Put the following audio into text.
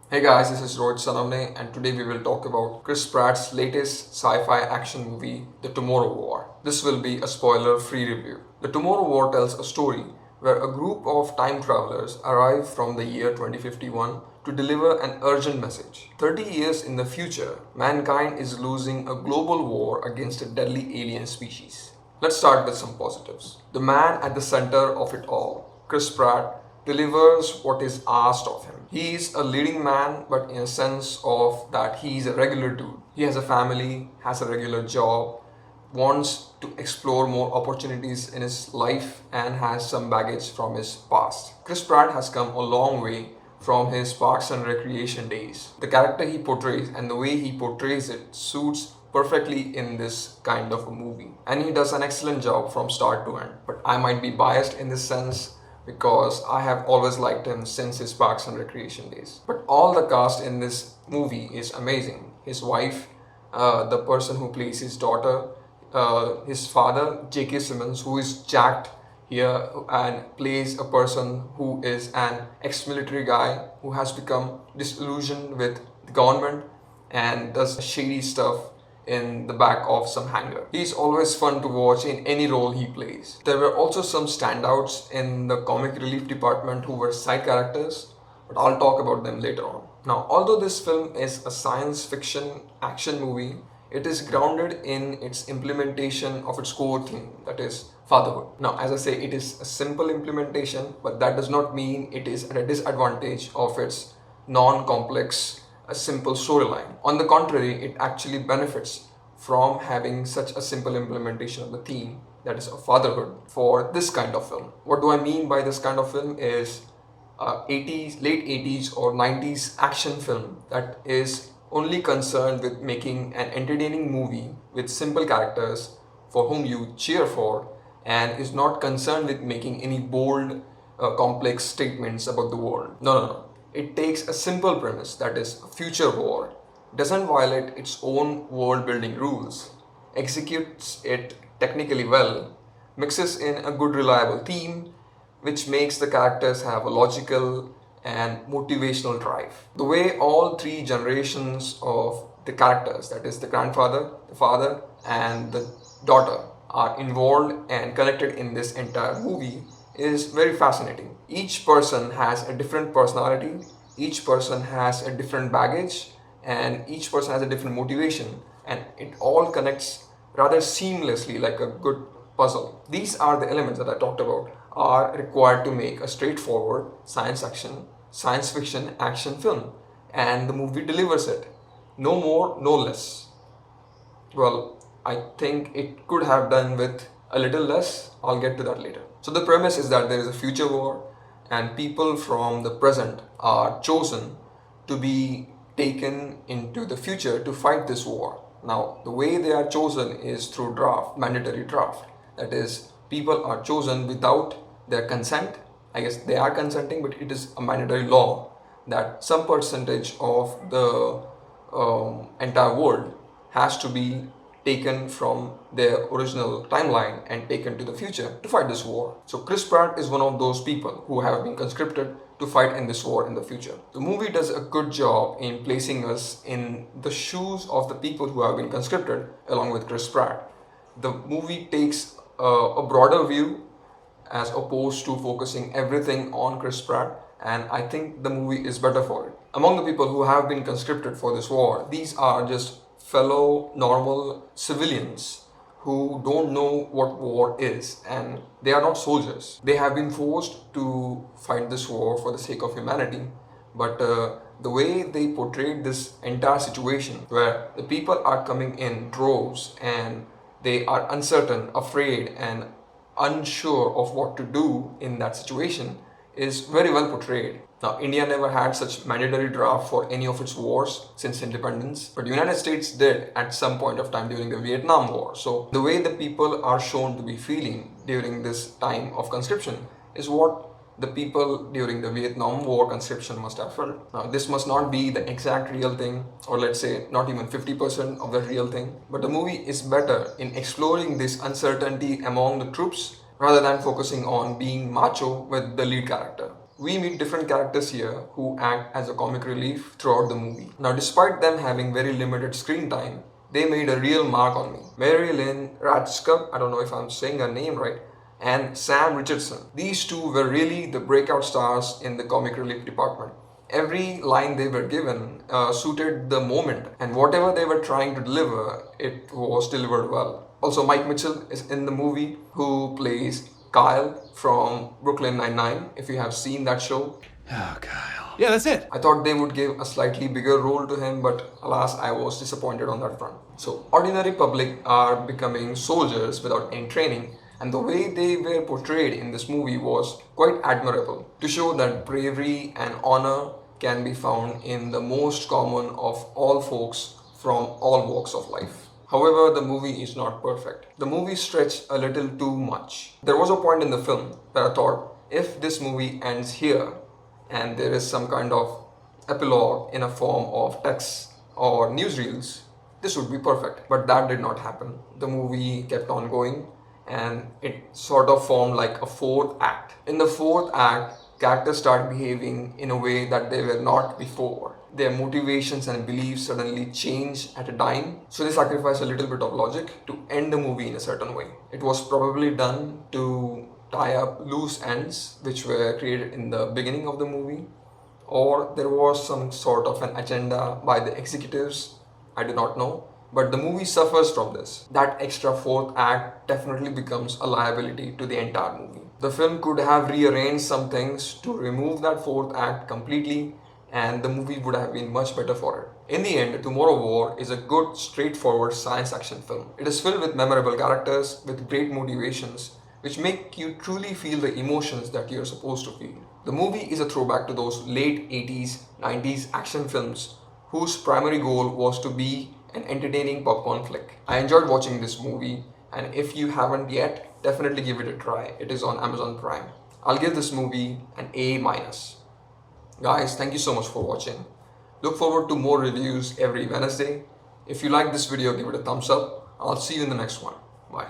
Hey guys, this is Ratsasan and today we will talk about Chriss Pratt's latest sci-fi action movie, The Tomorrow War. This will be a spoiler-free review. The Tomorrow War tells a story where a group of time travelers arrive from the year 2051 to deliver an urgent message. 30 years in the future, mankind is losing a global war against a deadly alien species. Let's start with some positives. The man at the center of it all, Chriss Pratt, delivers what is asked of him. He is a leading man, but in a sense of that he is a regular dude. He has a family, has a regular job, wants to explore more opportunities in his life, and has some baggage from his past. Chriss Pratt has come a long way from his Parks and Recreation days. The character he portrays and the way he portrays it suits perfectly in this kind of a movie. And he does an excellent job from start to end. But I might be biased in this sense because I have always liked him since his Parks and Recreation days. But all the cast in this movie is amazing. His wife, the person who plays his daughter, his father, J.K. Simmons, who is jacked here and plays a person who is an ex-military guy who has become disillusioned with the government and does shady stuff in the back of some hangar. He's always fun to watch in any role he plays. There were also some standouts in the comic relief department who were side characters, but I'll talk about them later on. Now, although this film is a science fiction action movie, it is grounded in its implementation of its core theme, that is fatherhood. Now, as I say, it is a simple implementation, but that does not mean it is at a disadvantage of its non-complex, a simple storyline. On the contrary, it actually benefits from having such a simple implementation of the theme, that is of fatherhood, for this kind of film. What do I mean by this kind of film is 80s, late 80s or 90s action film that is only concerned with making an entertaining movie with simple characters for whom you cheer for, and is not concerned with making any bold, complex statements about the world. No. It takes a simple premise, that is a future war, doesn't violate its own world building rules, executes it technically well, mixes in a good reliable theme, which makes the characters have a logical and motivational drive. The way all three generations of the characters, that is the grandfather, the father, and the daughter, are involved and connected in this entire movie is very fascinating. Each person has a different personality, each person has a different baggage, and each person has a different motivation, and it all connects rather seamlessly like a good puzzle. These are the elements that I talked about are required to make a straightforward science fiction action film, and the movie delivers it. No more, no less. Well, I think it could have done with a little less. I'll get to that later. So the premise is that there is a future war and people from the present are chosen to be taken into the future to fight this war. Now, the way they are chosen is through draft, mandatory draft. That is, people are chosen without their consent. I guess they are consenting, but it is a mandatory law that some percentage of the entire world has to be taken from their original timeline and taken to the future to fight this war. So Chriss Pratt is one of those people who have been conscripted to fight in this war in the future. The movie does a good job in placing us in the shoes of the people who have been conscripted along with Chriss Pratt. The movie takes a broader view as opposed to focusing everything on Chriss Pratt, and I think the movie is better for it. Among the people who have been conscripted for this war, these are just fellow normal civilians who don't know what war is, and they are not soldiers. They have been forced to fight this war for the sake of humanity, but the way they portrayed this entire situation where the people are coming in droves and they are uncertain, afraid, and unsure of what to do in that situation is very well portrayed. Now, India never had such mandatory draft for any of its wars since independence, but the United States did at some point of time during the Vietnam War. So the way the people are shown to be feeling during this time of conscription is what the people during the Vietnam War conscription must have felt. Now, this must not be the exact real thing, or let's say not even 50% of the real thing, but the movie is better in exploring this uncertainty among the troops rather than focusing on being macho with the lead character. We meet different characters here who act as a comic relief throughout the movie. Now, despite them having very limited screen time, they made a real mark on me. Mary Lynn Rajskub, I don't know if I'm saying her name right, and Sam Richardson. These two were really the breakout stars in the comic relief department. Every line they were given suited the moment, and whatever they were trying to deliver, it was delivered well. Also, Mike Mitchell is in the movie, who plays Kyle from Brooklyn Nine-Nine, if you have seen that show. Oh, Kyle. Yeah, that's it. I thought they would give a slightly bigger role to him, but alas, I was disappointed on that front. So, ordinary public are becoming soldiers without any training, and the way they were portrayed in this movie was quite admirable, to show that bravery and honor can be found in the most common of all folks from all walks of life. However, the movie is not perfect. The movie stretched a little too much. There was a point in the film where I thought, if this movie ends here and there is some kind of epilogue in a form of text or newsreels, this would be perfect. But that did not happen. The movie kept on going, and it sort of formed like a fourth act. In the fourth act, characters start behaving in a way that they were not before. Their motivations and beliefs suddenly change at a dime, so they sacrifice a little bit of logic to end the movie in a certain way. It was probably done to tie up loose ends which were created in the beginning of the movie, or there was some sort of an agenda by the executives. I do not know. But the movie suffers from this. That extra fourth act definitely becomes a liability to the entire movie. The film could have rearranged some things to remove that fourth act completely, and the movie would have been much better for it. In the end, Tomorrow War is a good, straightforward science action film. It is filled with memorable characters with great motivations, which make you truly feel the emotions that you're supposed to feel. The movie is a throwback to those late 80s, 90s action films whose primary goal was to be an entertaining popcorn flick. I enjoyed watching this movie, and if you haven't yet, definitely give it a try. It is on Amazon Prime. I'll give this movie an A-. Guys, thank you so much for watching. Look forward to more reviews every Wednesday. If you like this video, give it a thumbs up. I'll see you in the next one. Bye.